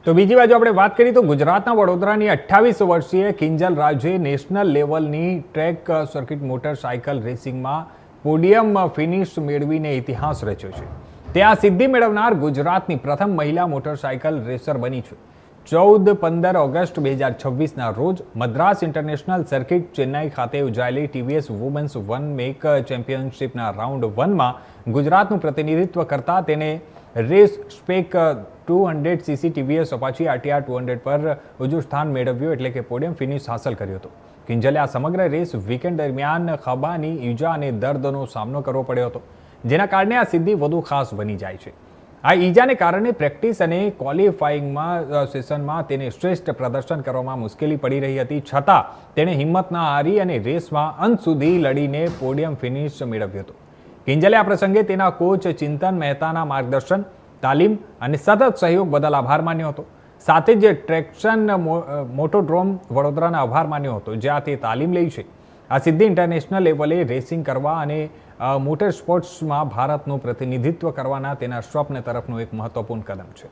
તો બીજી બાજુ આપણે વાત કરીએ તો ગુજરાતના વડોદરાની 28 વર્ષીય કિંજલ રાજે નેશનલ લેવલની ટ્રેક સર્કિટ મોટરસાયકલ રેસિંગમાં પોડિયમ ફિનિશ મેળવીને ઇતિહાસ રચ્યો છે. તે આ સિદ્ધિ મેળવનાર ગુજરાતની પ્રથમ મહિલા મોટરસાયકલ રેસર બની છે. 14-15 ઓગસ્ટ 2026ના રોજ મદ્રાસ ઇન્ટરનેશનલ સર્કિટ ચેન્નાઈ ખાતે યોજાયેલી ટીવીએસ વુમેન્સ વન મેક ચેમ્પિયનશિપના રાઉન્ડ 1માં ગુજરાતનું પ્રતિનિધિત્વ કરતા તેને race spec 200cc TVS Apache RTR 200 પર ઉજળું સ્થાન મેળવ્યું એટલે કે પોડિયમ ફિનિશ હાંસલ કર્યો હતો. કિંજલે આ સમગ્ર રેસ વીકેન્ડ દરમિયાન ખભાની ઈજા અને દર્દનો સામનો કરવો પડ્યો હતો, જેના કારણે આ સિદ્ધિ વધુ ખાસ બની જાય છે. આ ઈજાને કારણે પ્રેક્ટિસ અને ક્વોલિફાઇંગમાં સેશનમાં તેને શ્રેષ્ઠ પ્રદર્શન કરવામાં મુશ્કેલી પડી રહી હતી, છતાં તેણે હિંમત ન હારી અને રેસમાં અંત સુધી લડીને પોડિયમ ફિનિશ મેળવ્યો હતો. કિંજલે આ પ્રસંગે તેના કોચ ચિંતન મહેતાના માર્ગદર્શન, તાલીમ અને સતત સહયોગ બદલ આભાર માન્યો હતો. સાથે જ ટ્રેક્શન મોટોડ્રોમ વડોદરાનો આભાર માન્યો હતો, જ્યાં તે તાલીમ લે છે. આ સિદ્ધિ ઇન્ટરનેશનલ લેવલે રેસિંગ કરવા અને મોટર સ્પોર્ટ્સમાં ભારતનું પ્રતિનિધિત્વ કરવાના તેના સ્વપ્ન તરફનું એક મહત્વપૂર્ણ કદમ છે.